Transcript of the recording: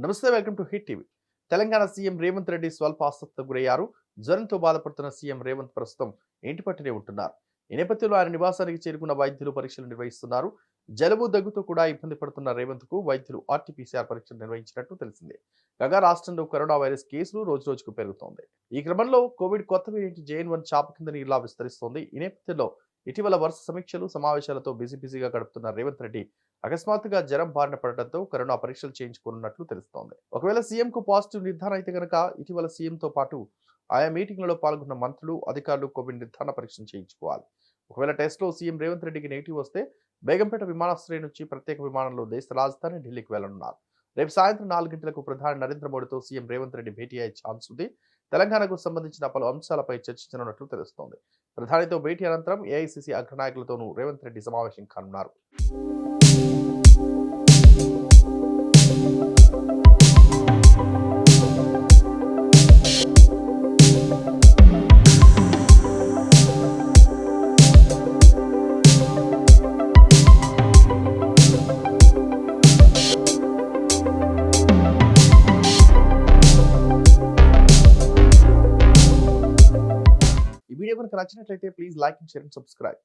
నమస్తే, welcome to hit TV. Telangana CM Revanth Reddy స్వల్ప అస్వస్థతకు గురయ్యారు. జ్వరంతో బాధపడుతున్న సీఎం రేవంత్ ప్రస్తుతం ఇంటి పట్టునే ఉంటున్నారు. ఈ నేపథ్యంలో ఆయన నివాసానికి చేరుకున్న వైద్యులు పరీక్షలు నిర్వహిస్తున్నారు. జలుబు దగ్గుతో కూడా ఇబ్బంది పడుతున్న రేవంత్ కు వైద్యులు ఆర్టీపీసీఆర్ పరీక్షలు నిర్వహించినట్టు తెలిసిందే. కాగా రాష్ట్రంలో కరోనా వైరస్ కేసులు రోజురోజుకు పెరుగుతోంది. ఈ క్రమంలో కోవిడ్ కొత్త వేరియంట్ JN.1 చాప కిందని ఇలా విస్తరిస్తోంది. ఈ నేపథ్యంలో ఇటీవల వరుస సమీక్షలు సమావేశాలతో బిజీగా గడుపుతున్న రేవంత్ రెడ్డి అకస్మాత్తుగా జ్వరం బారిన పడటంతో కరోనా పరీక్షలు చేయించుకోనున్నట్లు తెలుస్తోంది. ఒకవేళ సీఎంకు పాజిటివ్ నిర్ధారణ అయితే గనక ఇటీవల సీఎంతో పాటు ఆయా మీటింగ్లలో పాల్గొన్న మంత్రులు, అధికారులు కోవిడ్ నిర్ధారణ పరీక్షలు చేయించుకోవాలి. ఒకవేళ టెస్ట్లో సీఎం రేవంత్ రెడ్డికి నెగిటివ్ వస్తే బేగంపేట విమానాశ్రయం నుంచి ప్రత్యేక విమానంలో దేశ రాజధాని ఢిల్లీకి వెళ్లనున్నారు. రేపు సాయంత్రం 4 గంటలకు ప్రధాని నరేంద్ర మోడీతో సీఎం రేవంత్ రెడ్డి భేటీ అయ్యే ఛాన్స్ ఉంది. తెలంగాణకు సంబంధించిన పలు అంశాలపై చర్చించనున్నట్లు తెలుస్తోంది. ప్రధానితో భేటీ అనంతరం ఏఐసీసీ అగ్రనాయకులతోనూ రేవంత్ రెడ్డి సమావేశం కానున్నారు. ఈ వీడియో కనుక నచ్చినట్లయితే please like and share and subscribe.